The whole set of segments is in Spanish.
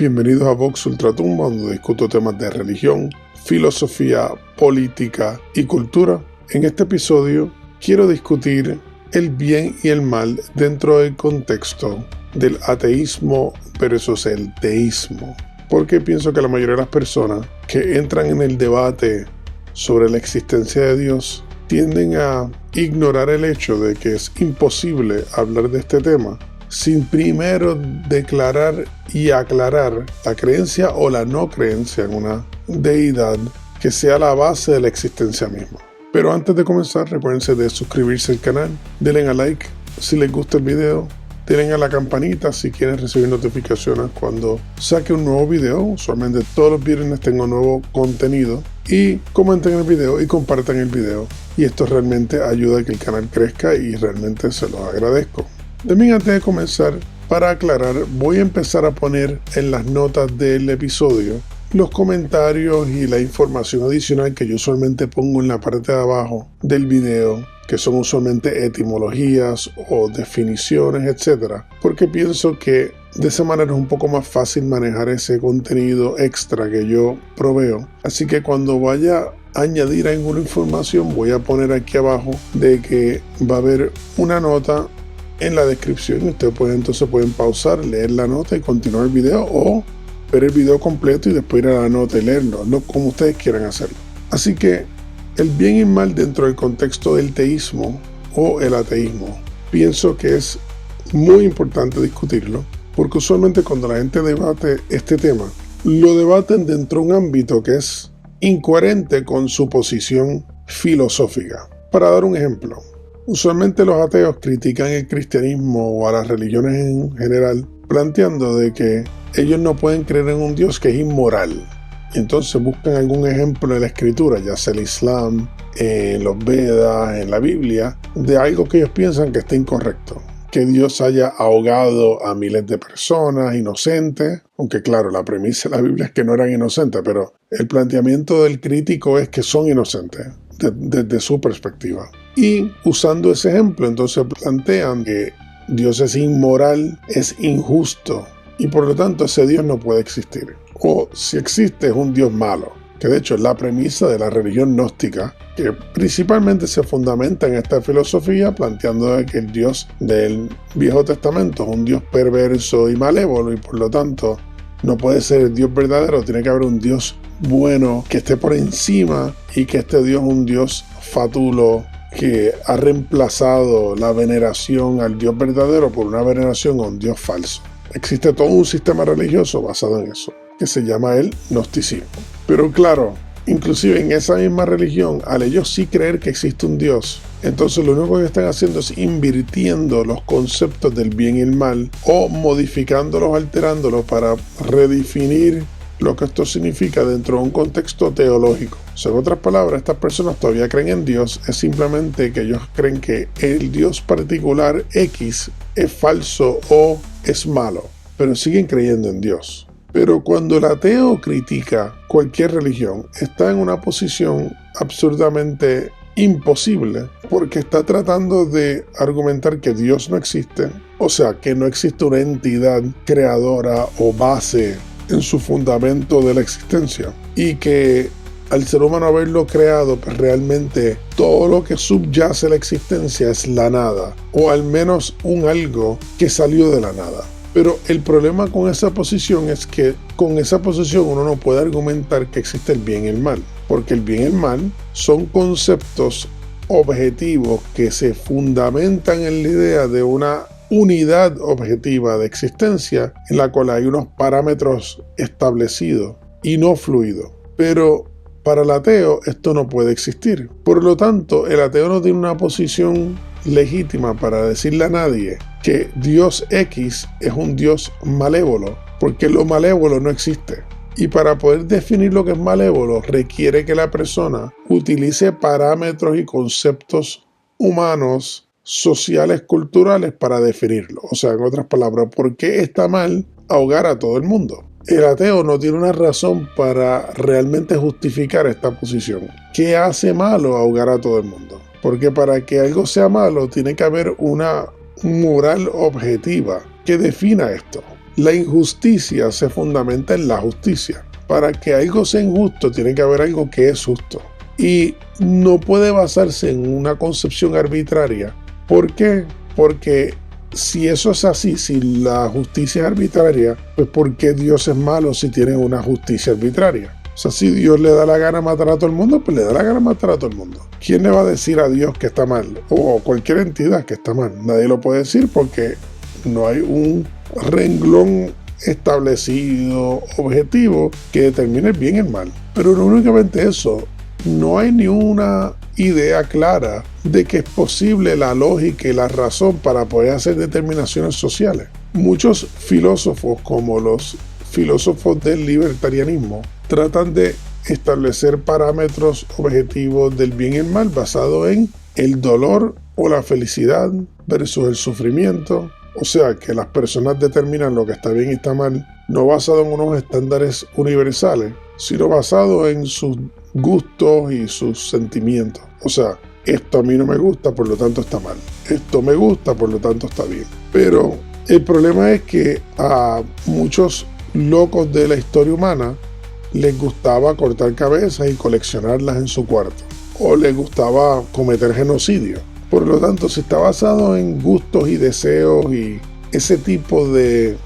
Bienvenidos a Vox Ultratumba, donde discuto temas de religión, filosofía, política y cultura. En este episodio quiero discutir el bien y el mal dentro del contexto del ateísmo versus el teísmo, porque pienso que la mayoría de las personas que entran en el debate sobre la existencia de Dios tienden a ignorar el hecho de que es imposible hablar de este tema sin primero declarar y aclarar la creencia o la no creencia en una deidad que sea la base de la existencia misma. Pero antes de comenzar, recuérdense de suscribirse al canal, denle a like si les gusta el video, denle a la campanita si quieren recibir notificaciones cuando saque un nuevo video. Usualmente todos los viernes tengo nuevo contenido, y comenten el video y compartan el video, y esto realmente ayuda a que el canal crezca y realmente se los agradezco. También, antes de comenzar, para aclarar, voy a empezar a poner en las notas del episodio los comentarios y la información adicional que yo usualmente pongo en la parte de abajo del video, que son usualmente etimologías o definiciones, etc. Porque pienso que de esa manera es un poco más fácil manejar ese contenido extra que yo proveo. Así que cuando vaya a añadir alguna información, voy a poner aquí abajo de que va a haber una nota en la descripción. Ustedes pueden pausar, leer la nota y continuar el video, o ver el video completo y después ir a la nota y leerlo, como ustedes quieran hacerlo. Así que el bien y mal dentro del contexto del teísmo o el ateísmo, pienso que es muy importante discutirlo, porque usualmente cuando la gente debate este tema, lo debaten dentro de un ámbito que es incoherente con su posición filosófica. Para dar un ejemplo, usualmente los ateos critican el cristianismo o a las religiones en general, planteando de que ellos no pueden creer en un Dios que es inmoral. Entonces buscan algún ejemplo en la escritura, ya sea el Islam, en los Vedas, en la Biblia, de algo que ellos piensan que está incorrecto. Que Dios haya ahogado a miles de personas inocentes, aunque claro, la premisa de la Biblia es que no eran inocentes, pero el planteamiento del crítico es que son inocentes desde su perspectiva. Y usando ese ejemplo, entonces plantean que Dios es inmoral, es injusto, y por lo tanto ese Dios no puede existir. O si existe, es un Dios malo, que de hecho es la premisa de la religión gnóstica, que principalmente se fundamenta en esta filosofía, planteando que el Dios del Viejo Testamento es un Dios perverso y malévolo, y por lo tanto no puede ser el Dios verdadero, tiene que haber un Dios bueno que esté por encima, y que este Dios es un Dios fatulo que ha reemplazado la veneración al Dios verdadero por una veneración a un Dios falso. Existe todo un sistema religioso basado en eso, que se llama el gnosticismo. Pero claro, inclusive en esa misma religión, al ellos sí creer que existe un Dios, entonces lo único que están haciendo es invirtiendo los conceptos del bien y el mal, o modificándolos, alterándolos para redefinir lo que esto significa dentro de un contexto teológico. O sea, en otras palabras, estas personas todavía creen en Dios, es simplemente que ellos creen que el Dios particular X es falso o es malo, pero siguen creyendo en Dios. Pero cuando el ateo critica cualquier religión, está en una posición absurdamente imposible, porque está tratando de argumentar que Dios no existe, o sea, que no existe una entidad creadora o base en su fundamento de la existencia, y que al ser humano haberlo creado, pues realmente todo lo que subyace a la existencia es la nada, o al menos un algo que salió de la nada. Pero el problema con esa posición es que con esa posición uno no puede argumentar que existe el bien y el mal, porque el bien y el mal son conceptos objetivos que se fundamentan en la idea de una unidad objetiva de existencia en la cual hay unos parámetros establecidos y no fluidos. Pero para el ateo esto no puede existir. Por lo tanto, el ateo no tiene una posición legítima para decirle a nadie que Dios X es un Dios malévolo, porque lo malévolo no existe. Y para poder definir lo que es malévolo, requiere que la persona utilice parámetros y conceptos humanos, sociales, culturales para definirlo. O sea, en otras palabras, ¿por qué está mal ahogar a todo el mundo? El ateo no tiene una razón para realmente justificar esta posición. ¿Qué hace malo ahogar a todo el mundo? Porque para que algo sea malo tiene que haber una moral objetiva que defina esto. la injusticia se fundamenta en la justicia. Para que algo sea injusto, tiene que haber algo que es justo. Y no puede basarse en una concepción arbitraria. ¿Por qué? Porque si eso es así, si la justicia es arbitraria, pues ¿por qué Dios es malo si tiene una justicia arbitraria? O sea, si Dios le da la gana matar a todo el mundo, pues le da la gana matar a todo el mundo. ¿Quién le va a decir a Dios que está mal? O cualquier entidad que está mal. Nadie lo puede decir porque no hay un renglón establecido, objetivo, que determine el bien y el mal. Pero no únicamente eso, no hay ni una idea clara de que es posible la lógica y la razón para poder hacer determinaciones sociales. Muchos filósofos, como los filósofos del libertarianismo, tratan de establecer parámetros objetivos del bien y el mal basado en el dolor o la felicidad versus el sufrimiento. O sea, que las personas determinan lo que está bien y está mal, no basado en unos estándares universales, sino basado en sus gustos y sus sentimientos. O sea, esto a mí no me gusta, por lo tanto está mal. Esto me gusta, por lo tanto está bien. Pero el problema es que a muchos locos de la historia humana les gustaba cortar cabezas y coleccionarlas en su cuarto. O les gustaba cometer genocidio. Por lo tanto, si está basado en gustos y deseos y ese tipo de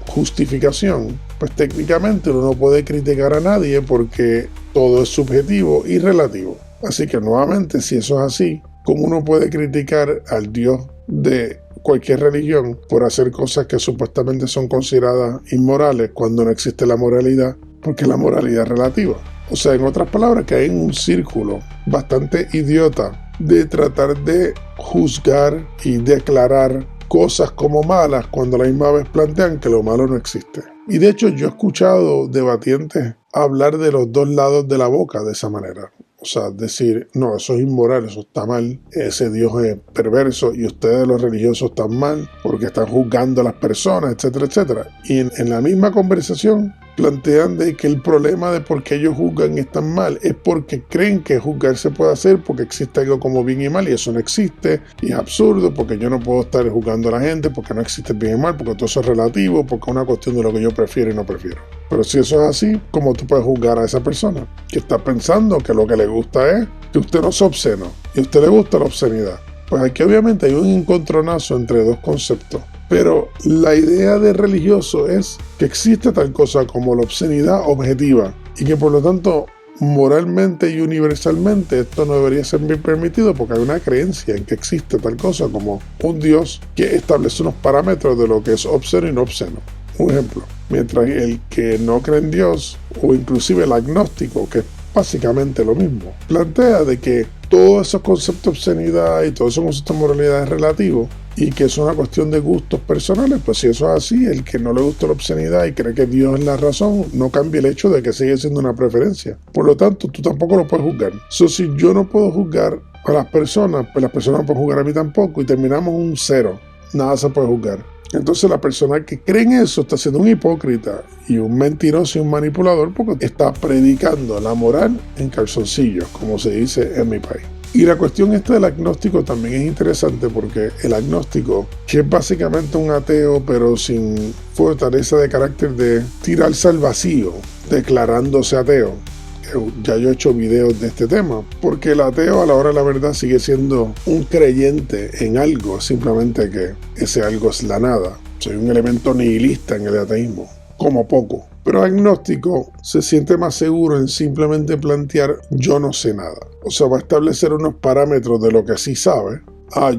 justificación, pues técnicamente uno no puede criticar a nadie porque todo es subjetivo y relativo. Así que nuevamente, si eso es así, ¿cómo uno puede criticar al Dios de cualquier religión por hacer cosas que supuestamente son consideradas inmorales cuando no existe la moralidad? Porque la moralidad es relativa. O sea, en otras palabras, que hay un círculo bastante idiota de tratar de juzgar y declarar cosas como malas cuando a la misma vez plantean que lo malo no existe. Y de hecho yo he escuchado debatientes hablar de los dos lados de la boca de esa manera. O sea, decir, no, eso es inmoral, eso está mal, ese Dios es perverso y ustedes los religiosos están mal porque están juzgando a las personas, etcétera, etcétera. Y en la misma conversación plantean de que el problema de por qué ellos juzgan y están mal es porque creen que juzgar se puede hacer porque existe algo como bien y mal y eso no existe y es absurdo porque yo no puedo estar juzgando a la gente porque no existe el bien y mal, porque todo eso es relativo, porque es una cuestión de lo que yo prefiero y no prefiero. Pero si eso es así, ¿cómo tú puedes juzgar a esa persona que está pensando que lo que le gusta es que usted no sea obsceno y a usted le gusta la obscenidad? Pues aquí obviamente hay un encontronazo entre dos conceptos. Pero la idea de religioso es que existe tal cosa como la obscenidad objetiva y que por lo tanto moralmente y universalmente esto no debería ser bien permitido porque hay una creencia en que existe tal cosa como un Dios que establece unos parámetros de lo que es obsceno y no obsceno. Un ejemplo, mientras el que no cree en Dios o inclusive el agnóstico, que es básicamente lo mismo, plantea de que todos esos conceptos de obscenidad y todos esos conceptos de moralidad es relativo y que es una cuestión de gustos personales. Pues si eso es así, el que no le gusta la obscenidad y cree que Dios es la razón, no cambia el hecho de que sigue siendo una preferencia. Por lo tanto, tú tampoco lo puedes juzgar. Si yo no puedo juzgar a las personas, pues las personas no pueden juzgar a mí tampoco y terminamos un cero. Nada se puede juzgar. Entonces la persona que cree en eso está siendo un hipócrita y un mentiroso y un manipulador porque está predicando la moral en calzoncillos, como se dice en mi país. Y la cuestión esta del agnóstico también es interesante porque el agnóstico, que es básicamente un ateo pero sin fortaleza de carácter de tirarse al vacío, declarándose ateo. Ya yo he hecho videos de este tema, porque el ateo a la hora de la verdad sigue siendo un creyente en algo, simplemente que ese algo es la nada. Soy un elemento nihilista en el ateísmo, como poco. Pero agnóstico se siente más seguro en simplemente plantear yo no sé nada. O sea, va a establecer unos parámetros de lo que sí sabe.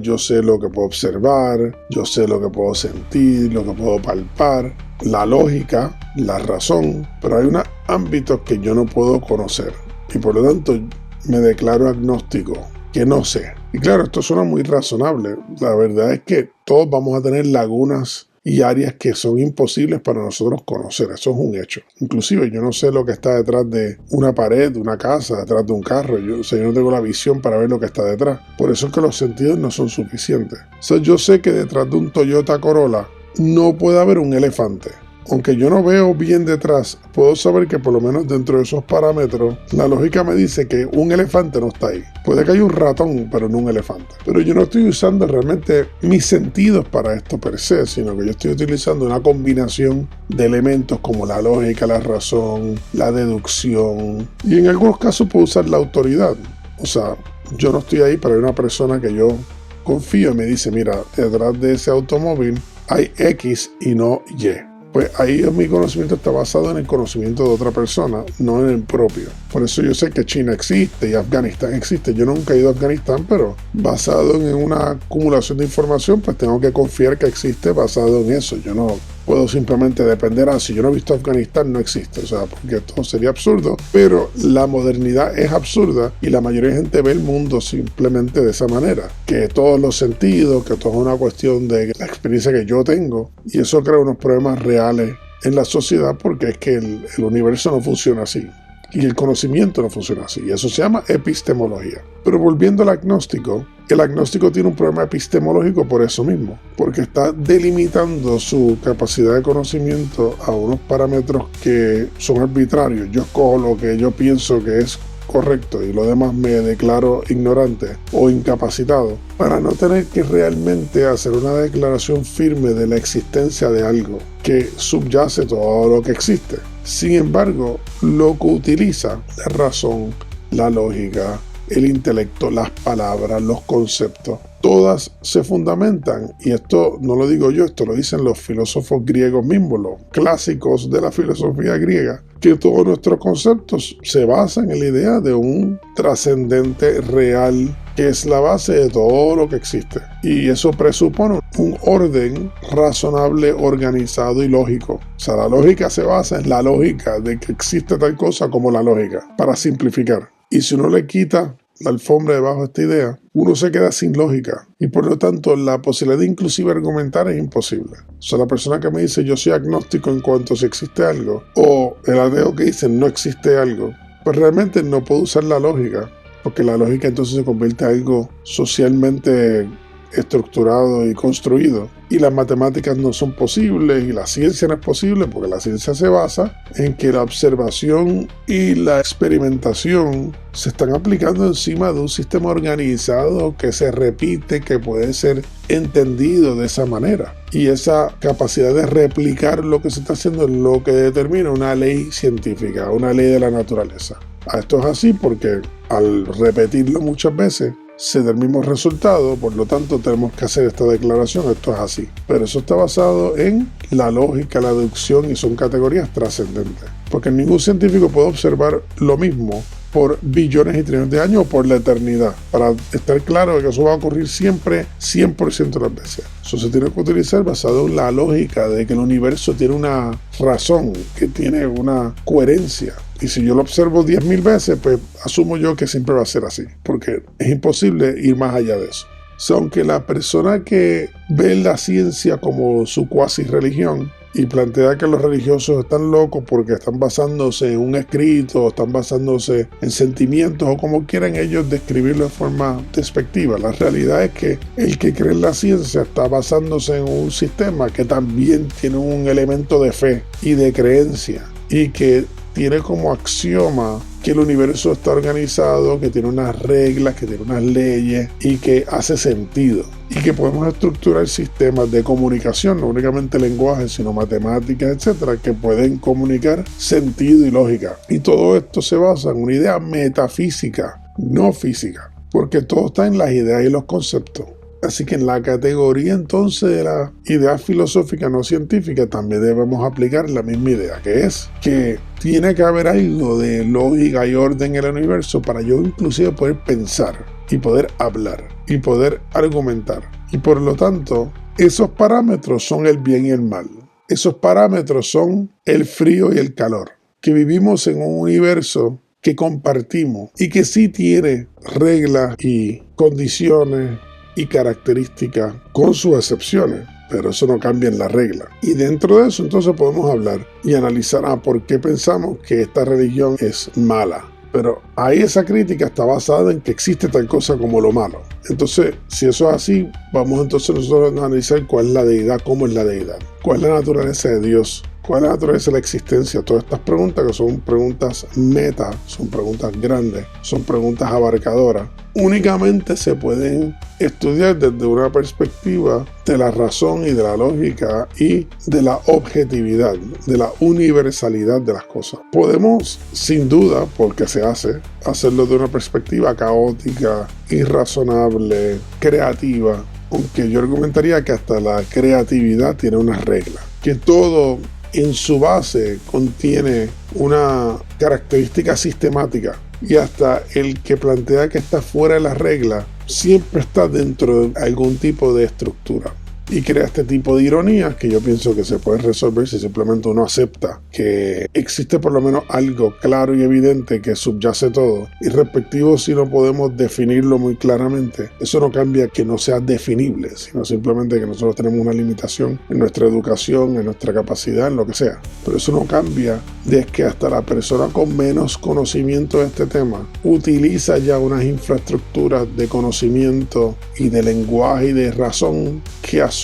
Yo sé lo que puedo observar, yo sé lo que puedo sentir, lo que puedo palpar, la lógica, la razón, pero hay unos ámbitos que yo no puedo conocer y por lo tanto me declaro agnóstico, que no sé. Y claro, esto suena muy razonable. La verdad es que todos vamos a tener lagunas y áreas que son imposibles para nosotros conocer. Eso es un hecho. Inclusive yo no sé lo que está detrás de una pared, de una casa, detrás de un carro. Yo no tengo la visión para ver lo que está detrás. Por eso es que los sentidos no son suficientes. Yo sé que detrás de un Toyota Corolla no puede haber un elefante. aunque yo no veo bien detrás, puedo saber que por lo menos dentro de esos parámetros, la lógica me dice que un elefante no está ahí. Puede que haya un ratón, pero no un elefante. Pero yo no estoy usando realmente mis sentidos para esto per se, sino que yo estoy utilizando una combinación de elementos como la lógica, la razón, la deducción, y en algunos casos puedo usar la autoridad. O sea, yo no estoy ahí para una persona que yo confío y me dice, mira, detrás de ese automóvil hay X y no Y. Pues ahí mi conocimiento está basado en el conocimiento de otra persona, no en el propio. Por eso yo sé que China existe y Afganistán existe. Yo nunca he ido a Afganistán, pero basado en una acumulación de información, pues tengo que confiar que existe basado en eso. Yo no puedo simplemente depender, si yo no he visto Afganistán, no existe. O sea, porque esto sería absurdo. Pero la modernidad es absurda y la mayoría de gente ve el mundo simplemente de esa manera. Que todos los sentidos, que todo es una cuestión de la experiencia que yo tengo. Y eso crea unos problemas reales en la sociedad porque es que el universo no funciona así. Y el conocimiento no funciona así. Y eso se llama epistemología. Pero volviendo al agnóstico, el agnóstico tiene un problema epistemológico por eso mismo. Porque está delimitando su capacidad de conocimiento a unos parámetros que son arbitrarios. Yo escojo lo que yo pienso que es correcto y lo demás me declaro ignorante o incapacitado para no tener que realmente hacer una declaración firme de la existencia de algo que subyace todo lo que existe. Sin embargo, lo que utiliza la razón, la lógica, el intelecto, las palabras, los conceptos, todas se fundamentan, y esto no lo digo yo, esto lo dicen los filósofos griegos mismos, los clásicos de la filosofía griega, que todos nuestros conceptos se basan en la idea de un trascendente real que es la base de todo lo que existe. Y eso presupone un orden razonable, organizado y lógico. O sea, la lógica se basa en la lógica de que existe tal cosa como la lógica, para simplificar. Y si uno le quita la alfombra debajo de esta idea, uno se queda sin lógica y por lo tanto la posibilidad de inclusive argumentar es imposible. O sea, la persona que me dice yo soy agnóstico en cuanto a si existe algo, o el ateo que dice no existe algo, pues realmente no puedo usar la lógica, porque la lógica entonces se convierte en algo socialmente estructurado y construido, y las matemáticas no son posibles y la ciencia no es posible porque la ciencia se basa en que la observación y la experimentación se están aplicando encima de un sistema organizado que se repite, que puede ser entendido de esa manera, y esa capacidad de replicar lo que se está haciendo es lo que determina una ley científica, una ley de la naturaleza. Esto es así porque al repetirlo muchas veces se da el mismo resultado, por lo tanto tenemos que hacer esta declaración, esto es así. Pero eso está basado en la lógica, la deducción, y son categorías trascendentes. Porque ningún científico puede observar lo mismo por billones y trillones de años o por la eternidad, para estar claro de que eso va a ocurrir siempre, 100% de las veces. Eso se tiene que utilizar basado en la lógica de que el universo tiene una razón, que tiene una coherencia. Y si yo lo observo 10.000 veces, pues asumo yo que siempre va a ser así, porque es imposible ir más allá de eso. O sea, aunque la persona que ve la ciencia como su cuasi religión y plantea que los religiosos están locos porque están basándose en un escrito, están basándose en sentimientos o como quieran ellos describirlo de forma despectiva, la realidad es que el que cree en la ciencia está basándose en un sistema que también tiene un elemento de fe y de creencia, y que tiene como axioma que el universo está organizado, que tiene unas reglas, que tiene unas leyes y que hace sentido. Y que podemos estructurar sistemas de comunicación, no únicamente lenguaje, sino matemáticas, etcétera, que pueden comunicar sentido y lógica. Y todo esto se basa en una idea metafísica, no física, porque todo está en las ideas y los conceptos. Así que en la categoría entonces de la idea filosófica no científica también debemos aplicar la misma idea, que es que tiene que haber algo de lógica y orden en el universo para yo inclusive poder pensar y poder hablar y poder argumentar. Y por lo tanto, esos parámetros son el bien y el mal. Esos parámetros son el frío y el calor. Que vivimos en un universo que compartimos y que sí tiene reglas y condiciones y características con sus excepciones, pero eso no cambia en la regla. Y dentro de eso entonces podemos hablar y analizar por qué pensamos que esta religión es mala. Pero ahí esa crítica está basada en que existe tal cosa como lo malo. Entonces, si eso es así, vamos entonces nosotros a analizar cuál es la deidad, cómo es la deidad, cuál es la naturaleza de Dios, ¿Cuál es la naturaleza de la existencia? Todas estas preguntas, que son preguntas meta, son preguntas grandes, son preguntas abarcadoras, únicamente se pueden estudiar desde una perspectiva de la razón y de la lógica y de la objetividad, de la universalidad de las cosas. Podemos, sin duda, porque se hace, hacerlo de una perspectiva caótica, irrazonable, creativa, aunque yo argumentaría que hasta la creatividad tiene unas reglas, que todo en su base contiene una característica sistemática, y hasta el que plantea que está fuera de las reglas siempre está dentro de algún tipo de estructura y crea este tipo de ironías que yo pienso que se puede resolver si simplemente uno acepta que existe por lo menos algo claro y evidente que subyace todo, y respectivo si no podemos definirlo muy claramente. Eso no cambia que no sea definible, sino simplemente que nosotros tenemos una limitación en nuestra educación, en nuestra capacidad, en lo que sea. Pero eso no cambia de que hasta la persona con menos conocimiento de este tema utiliza ya unas infraestructuras de conocimiento y de lenguaje y de razón que asumen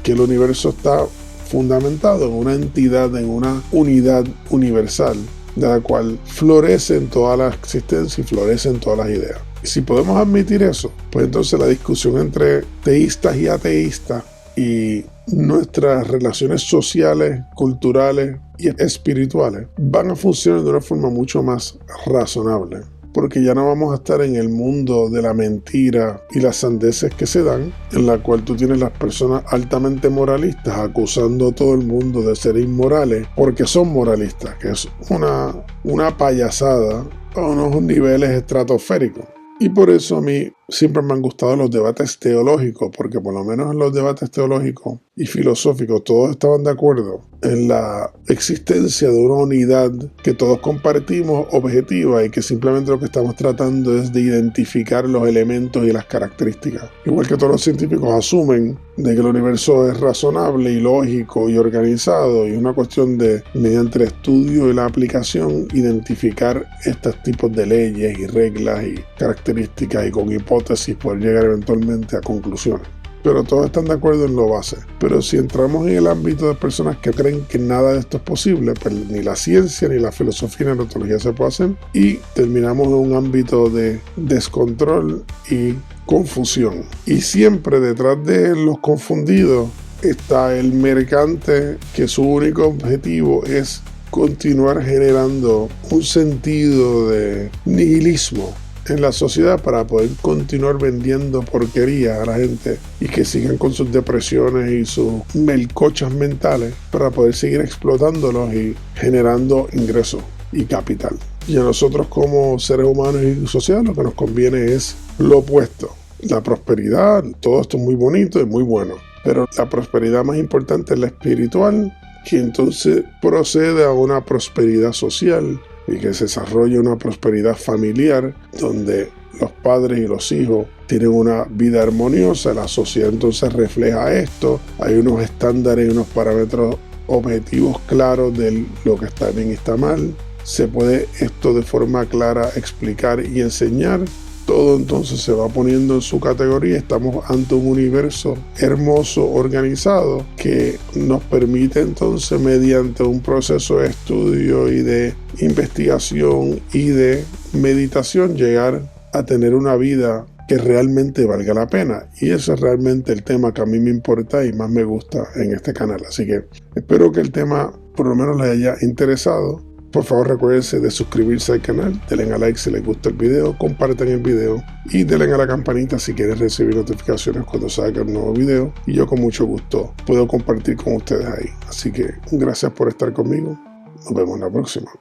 que el universo está fundamentado en una entidad, en una unidad universal, de la cual florecen toda la existencia y florecen todas las ideas. Y si podemos admitir eso, pues entonces la discusión entre teístas y ateístas y nuestras relaciones sociales, culturales y espirituales van a funcionar de una forma mucho más razonable, porque ya no vamos a estar en el mundo de la mentira y las sandeces que se dan, en la cual tú tienes las personas altamente moralistas acusando a todo el mundo de ser inmorales porque son moralistas, que es una payasada a unos niveles estratosféricos. Y por eso a mí siempre me han gustado los debates teológicos, porque por lo menos en los debates teológicos y filosóficos todos estaban de acuerdo en la existencia de una unidad que todos compartimos, objetiva, y que simplemente lo que estamos tratando es de identificar los elementos y las características. Igual que todos los científicos asumen de que el universo es razonable y lógico y organizado, y es una cuestión de, mediante el estudio y la aplicación, identificar estos tipos de leyes y reglas y características, y con hipótesis poder llegar eventualmente a conclusiones. Pero todos están de acuerdo en lo base. Pero si entramos en el ámbito de personas que creen que nada de esto es posible, pues ni la ciencia, ni la filosofía, ni la ontología se puede hacer, y terminamos en un ámbito de descontrol y confusión. Y siempre detrás de los confundidos está el mercante, que su único objetivo es continuar generando un sentido de nihilismo en la sociedad para poder continuar vendiendo porquería a la gente y que sigan con sus depresiones y sus melcochas mentales para poder seguir explotándolos y generando ingresos y capital. Y a nosotros como seres humanos y sociedad lo que nos conviene es lo opuesto. La prosperidad, todo esto es muy bonito y muy bueno, pero la prosperidad más importante es la espiritual, que entonces procede a una prosperidad social y que se desarrolle una prosperidad familiar donde los padres y los hijos tienen una vida armoniosa. La sociedad entonces refleja esto. Hay unos estándares y unos parámetros objetivos claros de lo que está bien y está mal. Se puede esto de forma clara explicar y enseñar. Todo entonces se va poniendo en su categoría. Estamos ante un universo hermoso, organizado, que nos permite entonces, mediante un proceso de estudio y de investigación y de meditación, llegar a tener una vida que realmente valga la pena. Y ese es realmente el tema que a mí me importa y más me gusta en este canal. Así que espero que el tema por lo menos les haya interesado. Por favor, recuérdense de suscribirse al canal, denle a like si les gusta el video, compartan el video y denle a la campanita si quieren recibir notificaciones cuando salga un nuevo video, y yo con mucho gusto puedo compartir con ustedes ahí. Así que gracias por estar conmigo, nos vemos en la próxima.